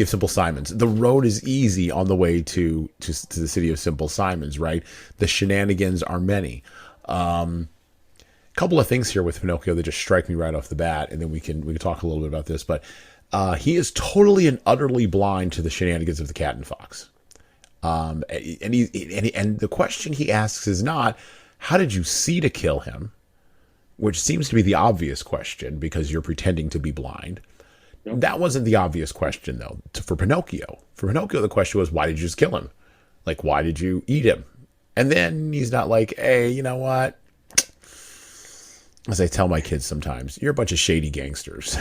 Speaker 1: of Simple Simons. The road is easy on the way to the city of Simple Simons, right? The shenanigans are many. Couple of things here with Pinocchio that just strike me right off the bat, and then we can talk a little bit about this. But he is totally and utterly blind to the shenanigans of the cat and fox. And the question he asks is not, how did you see to kill him? Which seems to be the obvious question because you're pretending to be blind. Yep. That wasn't the obvious question, though, for Pinocchio. For Pinocchio, the question was, why did you just kill him? Like, why did you eat him? And then he's not like, hey, you know what? As I tell my kids sometimes, you're a bunch of shady gangsters.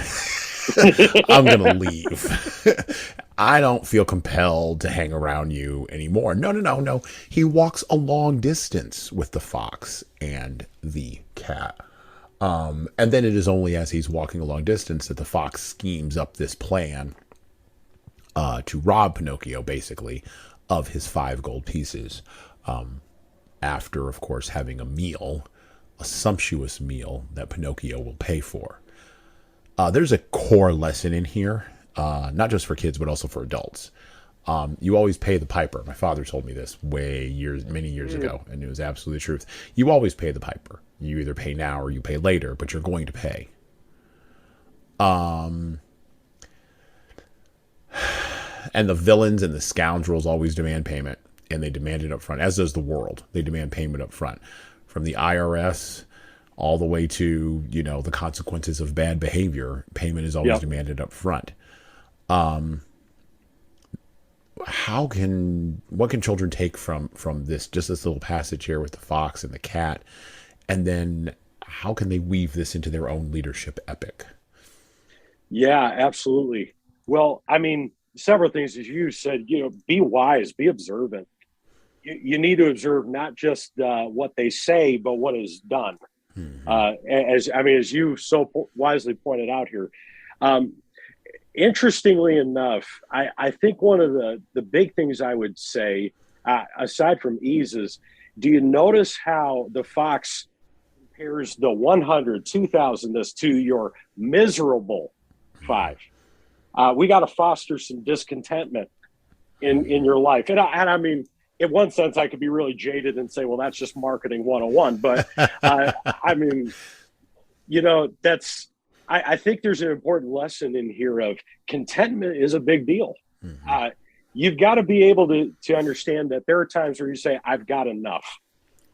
Speaker 1: I'm going to leave. I don't feel compelled to hang around you anymore. No. He walks a long distance with the fox and the cat. And then it is only as he's walking a long distance that the fox schemes up this plan to rob Pinocchio, basically, of his 5 gold pieces. After, of course, having a sumptuous meal that Pinocchio will pay for. There's a core lesson in here, not just for kids, but also for adults. You always pay the piper. My father told me this many years ago, and it was absolutely the truth. You always pay the piper. You either pay now or you pay later, but you're going to pay. And the villains and the scoundrels always demand payment, and they demand it up front, as does the world. They demand payment up front. From the IRS all the way to, the consequences of bad behavior, payment is always demanded up front. What can children take from this little passage here with the fox and the cat? And then how can they weave this into their own leadership epic?
Speaker 2: Yeah, absolutely. Well, I mean, several things, as you said, be wise, be observant. You need to observe not just what they say, but what is done. Mm-hmm. As you so wisely pointed out here. Interestingly enough, I think one of the big things I would say, aside from ease, is, do you notice how the fox compares the 100, 2,000 this to your miserable 5? We got to foster some discontentment in your life. And I mean, in one sense, I could be really jaded and say, well, that's just marketing 101. But I mean, I think there's an important lesson in here of contentment is a big deal. Mm-hmm. You've got to be able to understand that there are times where you say, I've got enough.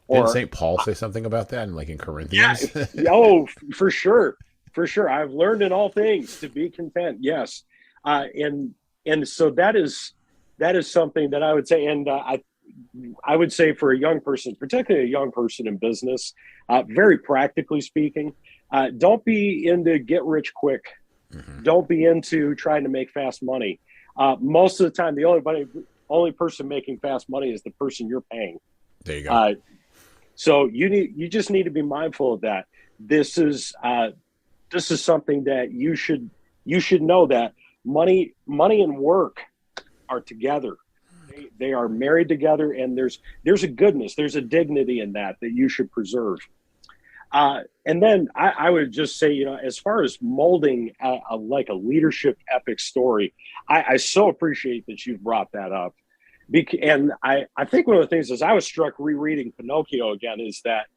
Speaker 1: Didn't St. Paul say something about that in Corinthians?
Speaker 2: Yeah, for sure. I've learned in all things to be content. Yes. And so that is something that I would say. And I would say for a young person, particularly a young person in business, very practically speaking, don't be into get rich quick. Mm-hmm. Don't be into trying to make fast money. Most of the time, the only person making fast money is the person you're paying.
Speaker 1: There you go.
Speaker 2: So you just need to be mindful of that. This is something that you should know, that money and work are together. They are married together, and there's a goodness, there's a dignity in that you should preserve. And then I would just say, as far as molding a leadership epic story, I so appreciate that you've brought that up. And I think one of the things is I was struck rereading Pinocchio again is that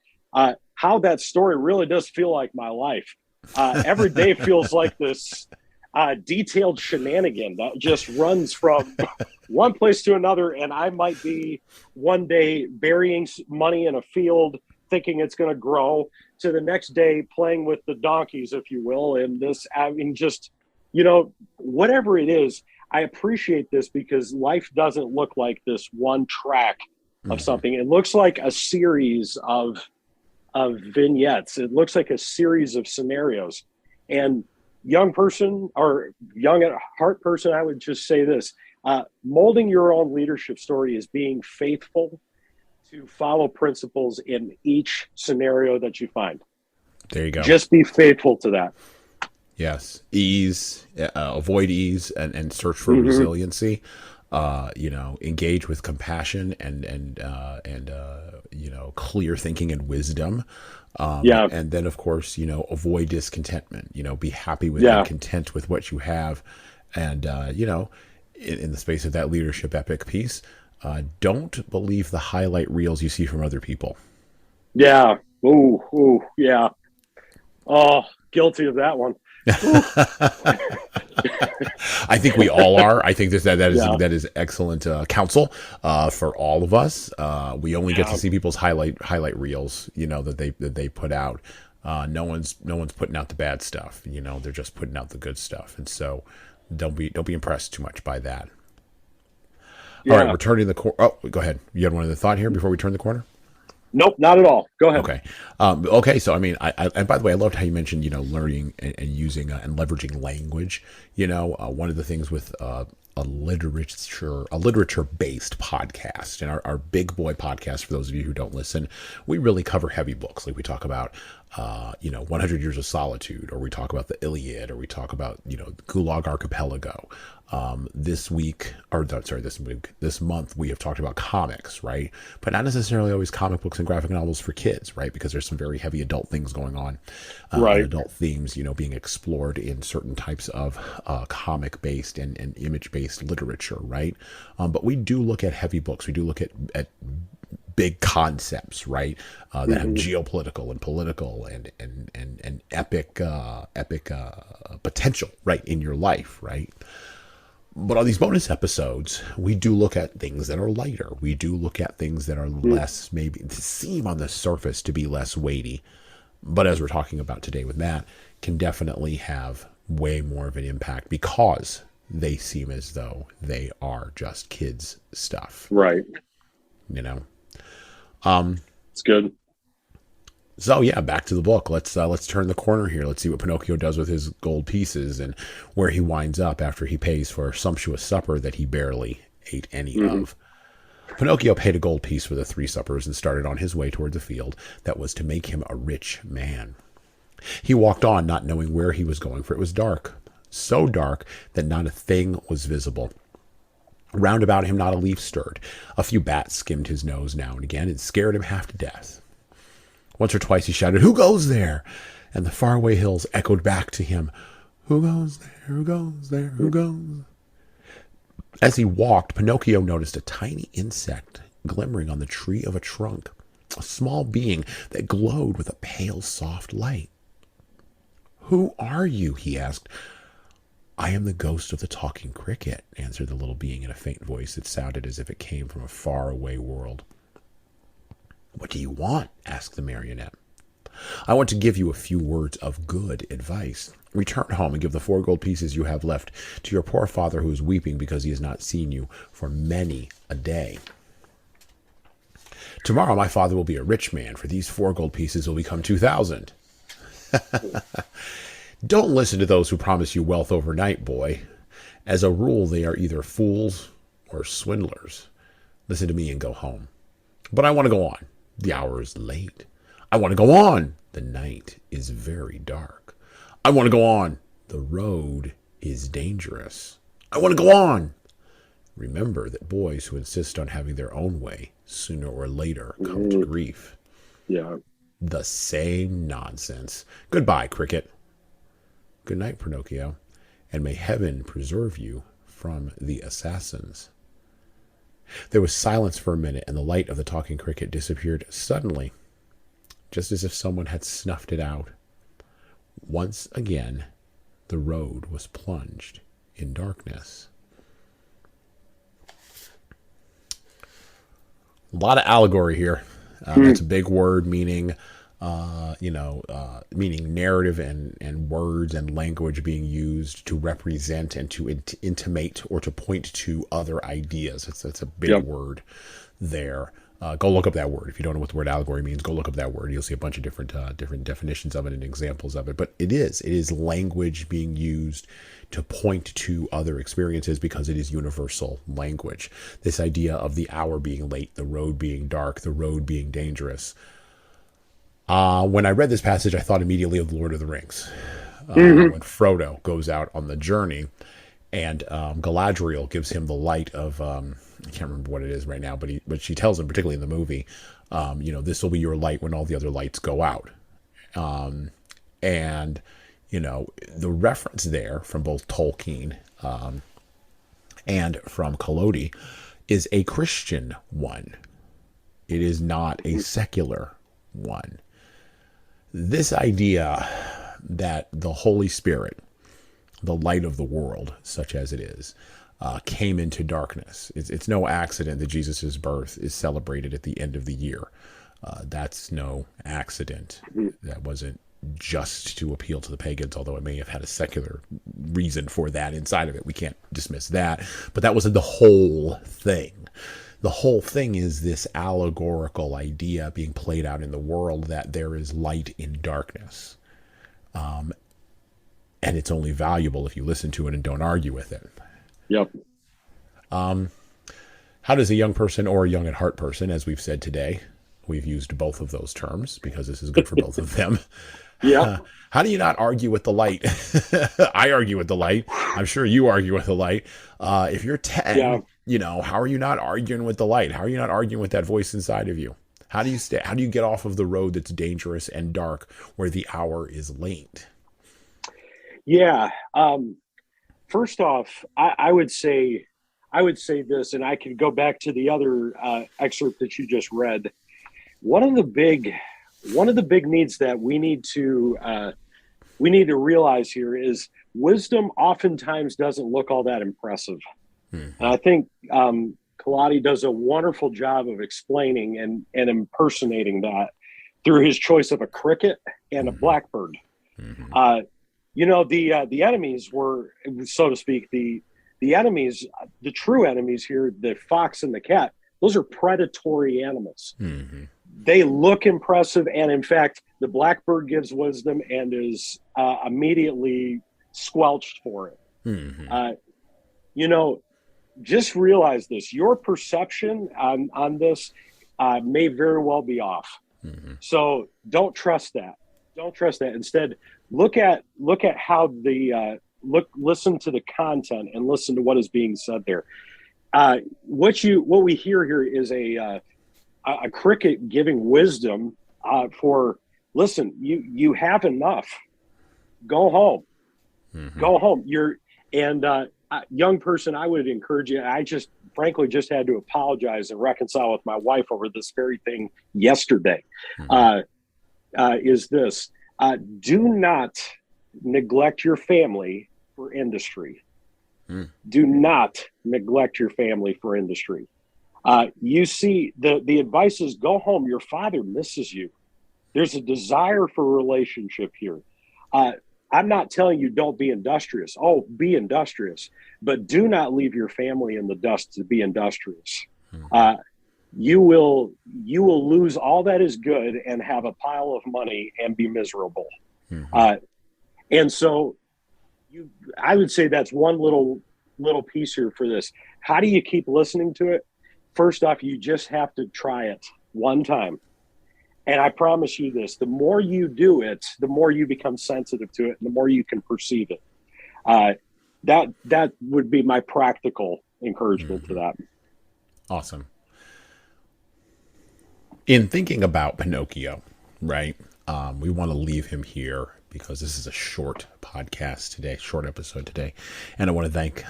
Speaker 2: how that story really does feel like my life. Every day feels like this detailed shenanigan that just runs from one place to another. And I might be one day burying money in a field thinking it's going to grow, to the next day playing with the donkeys, if you will. And this, just, whatever it is, I appreciate this because life doesn't look like this one track of something. It looks like a series of vignettes. It looks like a series of scenarios. And young person or young at heart person, I would just say this, molding your own leadership story is being faithful to follow principles in each scenario that you find.
Speaker 1: There you go.
Speaker 2: Just be faithful to that.
Speaker 1: Yes. Ease, avoid ease and search for resiliency. Engage with compassion and clear thinking and wisdom. And then, of course, avoid discontentment. Be happy with and content with what you have. And, in the space of that leadership epic piece, don't believe the highlight reels you see from other people.
Speaker 2: Yeah. Ooh, yeah. Oh, guilty of that one.
Speaker 1: I think we all are. I think that is excellent counsel for all of us. We only get to see people's highlight reels, that they put out. No one's putting out the bad stuff. They're just putting out the good stuff. And so don't be impressed too much by that. Yeah. All right, we're turning the corner. Oh, go ahead. You had one other thought here before we turn the corner?
Speaker 2: Nope, not at all. Go ahead.
Speaker 1: Okay. Okay. So, I mean, and by the way, I loved how you mentioned, learning and using and leveraging language. One of the things with a literature-based podcast, and our Big Boy podcast, for those of you who don't listen, we really cover heavy books. Like we talk about, 100 Years of Solitude, or we talk about the Iliad, or we talk about, Gulag Archipelago. This month, we have talked about comics, right? But not necessarily always comic books and graphic novels for kids, right? Because there's some very heavy adult things going on, right? Adult themes, being explored in certain types of comic-based and image-based literature, right? But we do look at heavy books. We do look at big concepts, right? That have geopolitical and political and epic potential, right, in your life, right? But on these bonus episodes, we do look at things that are lighter. We do look at things that are less, maybe seem on the surface to be less weighty. But as we're talking about today with Matt, can definitely have way more of an impact because they seem as though they are just kids' stuff.
Speaker 2: Right.
Speaker 1: It's
Speaker 2: good.
Speaker 1: So yeah, back to the book. Let's turn the corner here. Let's see what Pinocchio does with his gold pieces and where he winds up after he pays for a sumptuous supper that he barely ate any of. Pinocchio paid a gold piece for the 3 suppers and started on his way toward the field that was to make him a rich man. He walked on, not knowing where he was going, for it was dark, so dark that not a thing was visible. Round about him not a leaf stirred. A few bats skimmed his nose now and again and scared him half to death. Once or twice he shouted, "Who goes there?" And the faraway hills echoed back to him, "Who goes there? Who goes there? Who goes?" As he walked, Pinocchio noticed a tiny insect glimmering on the tree of a trunk, a small being that glowed with a pale, soft light. "Who are you?" he asked. "I am the ghost of the talking cricket," answered the little being in a faint voice that sounded as if it came from a faraway world. "What do you want?" asked the marionette. "I want to give you a few words of good advice. Return home and give the 4 gold pieces you have left to your poor father who is weeping because he has not seen you for many a day. Tomorrow my father will be a rich man, for these 4 gold pieces will become 2,000. Don't listen to those who promise you wealth overnight, boy. As a rule, they are either fools or swindlers. Listen to me and go home." "But I want to go on. The hour is late." "I want to go on. The night is very dark." "I want to go on. The road is dangerous." "I want to go on." Remember that boys who insist on having their own way sooner or later come to grief.
Speaker 2: Yeah.
Speaker 1: The same nonsense. Goodbye, Cricket. Good night, Pinocchio, and may heaven preserve you from the assassins. There was silence for a minute, and the light of the talking cricket disappeared suddenly, just as if someone had snuffed it out. Once again, the road was plunged in darkness. A lot of allegory here. That's a big word, meaning narrative and words and language being used to represent and to intimate or to point to other ideas. That's a big word there. Go look up that word. If you don't know what the word allegory means, go look up that word. You'll see a bunch of different definitions of it and examples of it. But it is language being used to point to other experiences because it is universal language. This idea of the hour being late, the road being dark, the road being dangerous. When I read this passage, I thought immediately of the Lord of the Rings. When Frodo goes out on the journey, and Galadriel gives him the light of I can't remember what it is right now, but she tells him, particularly in the movie, this will be your light when all the other lights go out. And the reference there from both Tolkien and from Collodi is a Christian one. It is not a secular one. This idea that the Holy Spirit, the light of the world, such as it is, came into darkness. It's no accident that Jesus' birth is celebrated at the end of the year. That's no accident. That wasn't just to appeal to the pagans, although it may have had a secular reason for that inside of it. We can't dismiss that. But that wasn't the whole thing. The whole thing is this allegorical idea being played out in the world that there is light in darkness. And it's only valuable if you listen to it and don't argue with it.
Speaker 2: Yep.
Speaker 1: How does a young person or a young at heart person, as we've said today, we've used both of those terms because this is good for both of them.
Speaker 2: Yeah.
Speaker 1: How do you not argue with the light? I argue with the light. I'm sure you argue with the light. If you're 10, how are you not arguing with the light? How are you not arguing with that voice inside of you? How do you stay? How do you get off of the road that's dangerous and dark where the hour is late?
Speaker 2: Yeah. First off, I would say this, and I can go back to the other excerpt that you just read. One of the big needs that we need to realize here is wisdom oftentimes doesn't look all that impressive. And I think Collodi does a wonderful job of explaining and impersonating that through his choice of a cricket and a blackbird. The enemies were, so to speak, the enemies, the true enemies here, the fox and the cat, those are predatory animals. They look impressive. And in fact, the blackbird gives wisdom and is immediately squelched for it. Just realize this, your perception on this may very well be off. So don't trust that. Instead, look at how listen to the content and listen to what is being said there. What we hear here is a cricket giving wisdom for, listen, you have enough. Go home. Go home. Young person, I would encourage you. I frankly just had to apologize and reconcile with my wife over this very thing yesterday. Is this, do not neglect your family for industry. Do not neglect your family for industry. You see, the advice is go home. Your father misses you. There's a desire for a relationship here. I'm not telling you don't be industrious. Oh, be industrious, but do not leave your family in the dust to be industrious. You will lose all that is good and have a pile of money and be miserable. And so I would say that's one little piece here for this. How do you keep listening to it? First off, you just have to try it one time. And I promise you this, the more you do it, the more you become sensitive to it, and the more you can perceive it. That would be my practical encouragement to that.
Speaker 1: Awesome. In thinking about Pinocchio, right, we want to leave him here because this is a short podcast today, short episode today. And I want to thank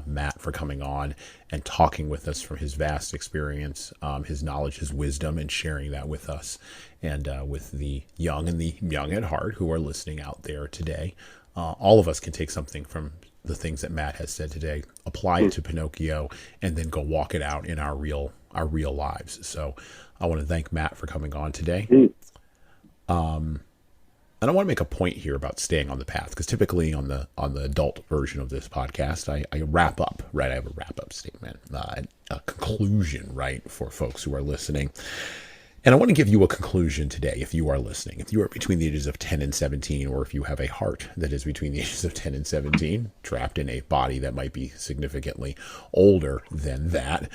Speaker 1: Matt for coming on and talking with us from his vast experience, his knowledge, his wisdom, and sharing that with us and with the young and the young at heart who are listening out there today. All of us can take something from the things that Matt has said today, apply it to Pinocchio, and then go walk it out in our real lives. So I want to thank Matt for coming on today. And I want to make a point here about staying on the path, because typically on the adult version of this podcast, I wrap up, right? I have a wrap up statement, a conclusion, right, for folks who are listening. And I want to give you a conclusion today if you are listening. If you are between the ages of 10 and 17, or if you have a heart that is between the ages of 10 and 17, trapped in a body that might be significantly older than that,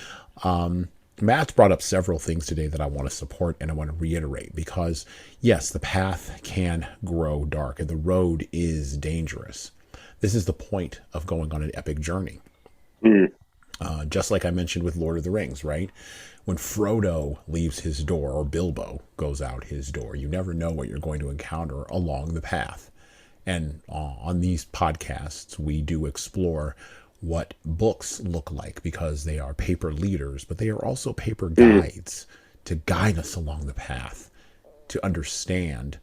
Speaker 1: Matt's brought up several things today that I want to support and I want to reiterate, because yes, the path can grow dark and the road is dangerous. This is the point of going on an epic journey. Just like I mentioned with Lord of the Rings, right? When Frodo leaves his door, or Bilbo goes out his door, you never know what you're going to encounter along the path. And on these podcasts, we do explore what books look like, because they are paper leaders, but they are also paper guides to guide us along the path, to understand,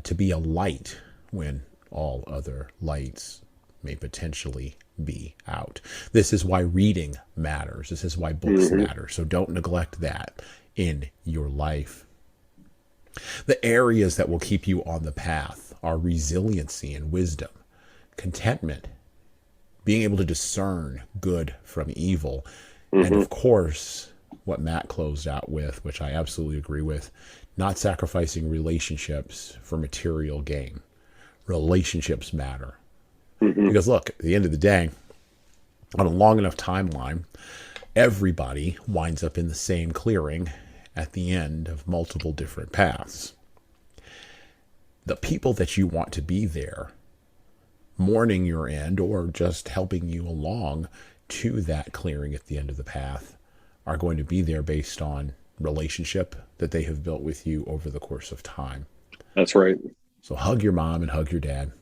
Speaker 1: to be a light when all other lights may potentially be out. This is why reading matters. This is why books matter. So don't neglect that in your life. The areas that will keep you on the path are resiliency and wisdom, contentment, being able to discern good from evil, and of course, what Matt closed out with, which I absolutely agree with, not sacrificing relationships for material gain. Relationships matter. Because look, at the end of the day, on a long enough timeline, everybody winds up in the same clearing at the end of multiple different paths. The people that you want to be there, mourning your end or just helping you along to that clearing at the end of the path, are going to be there based on relationship that they have built with you over the course of time.
Speaker 2: That's right.
Speaker 1: So hug your mom and hug your dad.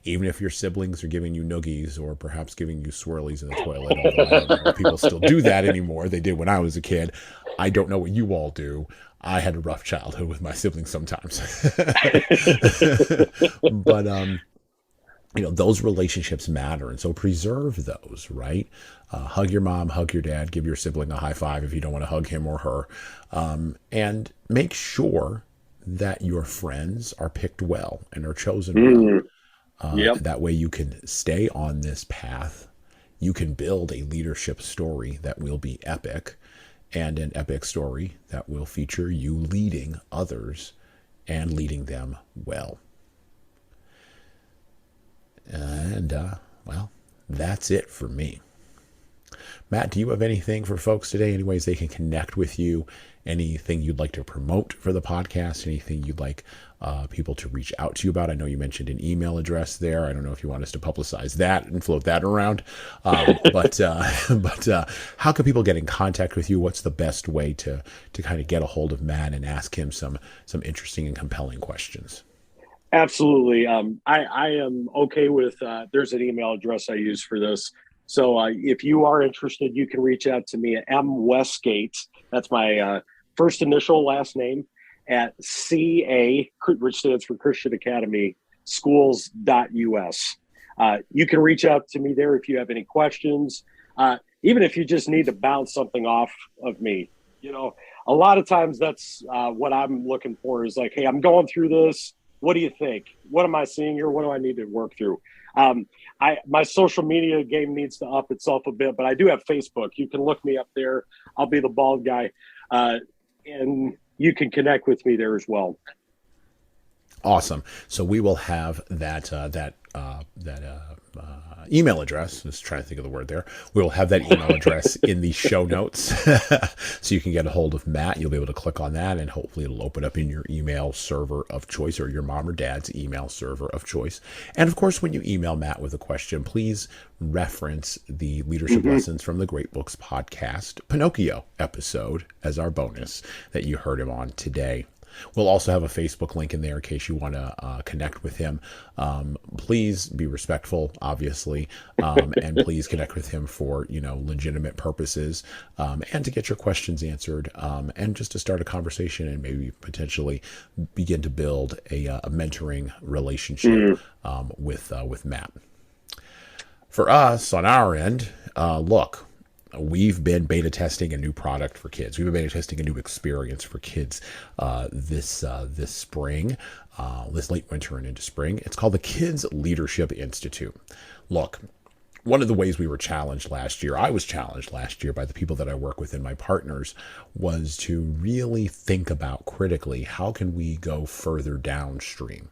Speaker 1: Even if your siblings are giving you noogies or perhaps giving you swirlies in the toilet, although I don't know if people still do that anymore. They did when I was a kid. I don't know what you all do. I had a rough childhood with my siblings sometimes. But, those relationships matter. And so preserve those, right? Hug your mom, hug your dad, give your sibling a high five if you don't want to hug him or her. And make sure that your friends are picked well and are chosen well. That way you can stay on this path. You can build a leadership story that will be epic, and an epic story that will feature you leading others and leading them well. And, well, that's it for me. Matt, do you have anything for folks today? Any ways they can connect with you? Anything you'd like to promote for the podcast? Anything you'd like people to reach out to you about? I know you mentioned an email address there. I don't know if you want us to publicize that and float that around. But how can people get in contact with you? What's the best way to kind of get a hold of Matt and ask him some interesting and compelling questions?
Speaker 2: Absolutely. I am okay with, there's an email address I use for this. So if you are interested, you can reach out to me at Westgate. That's my first initial last name at CA, which stands for Christian Academy, schools.us. You can reach out to me there if you have any questions, even if you just need to bounce something off of me. A lot of times that's what I'm looking for is like, hey, I'm going through this. What do you think? What am I seeing here? What do I need to work through? My social media game needs to up itself a bit, but I do have Facebook. You can look me up there. I'll be the bald guy. And you can connect with me there as well.
Speaker 1: Awesome. So we will have that email address. Just trying to think of the word there. We will have that email address in the show notes, so you can get a hold of Matt. You'll be able to click on that, and hopefully it'll open up in your email server of choice, or your mom or dad's email server of choice. And of course, when you email Matt with a question, please reference the Leadership Lessons from the Great Books podcast Pinocchio episode as our bonus that you heard him on today. We'll also have a Facebook link in there in case you want to connect with him. Please be respectful, obviously, and please connect with him for legitimate purposes, and to get your questions answered, and just to start a conversation and maybe potentially begin to build a mentoring relationship with Matt. For us on our end, look. We've been beta testing a new product for kids. We've been beta testing a new experience for kids this spring, this late winter and into spring. It's called the Kids Leadership Institute. Look, one of the ways we were challenged last year, I was challenged last year by the people that I work with and my partners, was to really think about critically, how can we go further downstream?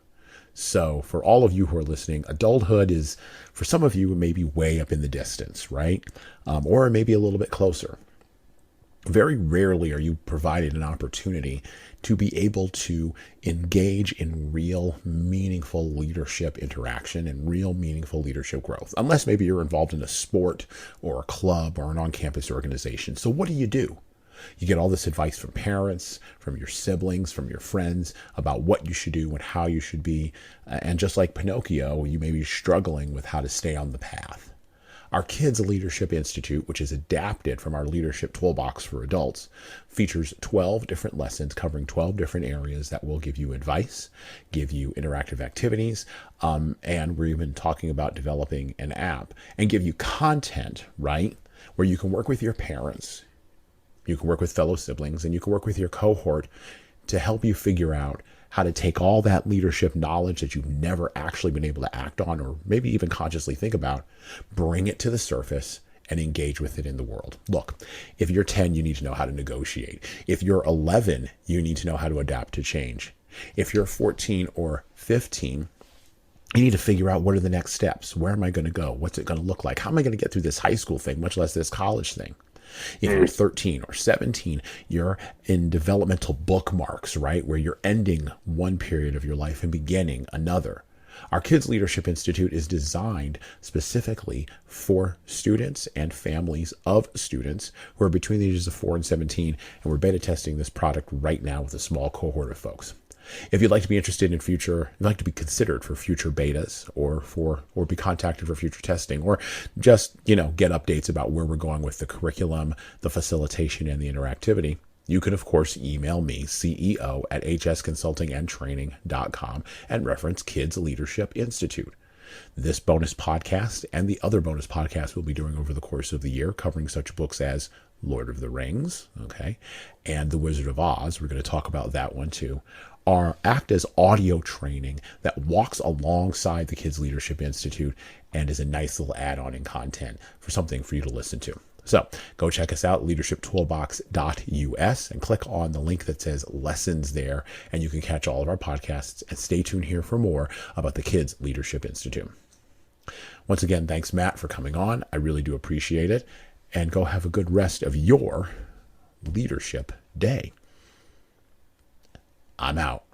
Speaker 1: So for all of you who are listening, adulthood is, for some of you, maybe way up in the distance, right? Or maybe a little bit closer. Very rarely are you provided an opportunity to be able to engage in real meaningful leadership interaction and real meaningful leadership growth, unless maybe you're involved in a sport or a club or an on-campus organization. So what do? You get all this advice from parents, from your siblings, from your friends about what you should do and how you should be. And just like Pinocchio, you may be struggling with how to stay on the path. Our Kids Leadership Institute, which is adapted from our leadership toolbox for adults, features 12 different lessons covering 12 different areas that will give you advice, give you interactive activities, and we're even talking about developing an app, and give you content, right, where you can work with your parents, you can work with fellow siblings, and you can work with your cohort to help you figure out how to take all that leadership knowledge that you've never actually been able to act on or maybe even consciously think about, bring it to the surface and engage with it in the world. Look, if you're 10, you need to know how to negotiate. If you're 11, you need to know how to adapt to change. If you're 14 or 15, you need to figure out, what are the next steps? Where am I going to go? What's it going to look like? How am I going to get through this high school thing, much less this college thing? If you're 13 or 17, you're in developmental bookmarks, right? Where you're ending one period of your life and beginning another. Our Kids Leadership Institute is designed specifically for students and families of students who are between the ages of 4 and 17, and we're beta testing this product right now with a small cohort of folks. If you'd like to be interested in future, you'd like to be considered for future betas or be contacted for future testing, or just, get updates about where we're going with the curriculum, the facilitation, and the interactivity, you can, of course, email me, ceo@hsconsultingandtraining.com, and reference Kids Leadership Institute. This bonus podcast and the other bonus podcasts we'll be doing over the course of the year, covering such books as Lord of the Rings, okay, and The Wizard of Oz, we're going to talk about that one too, act as audio training that walks alongside the Kids Leadership Institute and is a nice little add-on in content for something for you to listen to. So go check us out, leadershiptoolbox.us, and click on the link that says lessons there, and you can catch all of our podcasts, and stay tuned here for more about the Kids Leadership Institute. Once again, thanks, Matt, for coming on. I really do appreciate it, and go have a good rest of your leadership day. I'm out.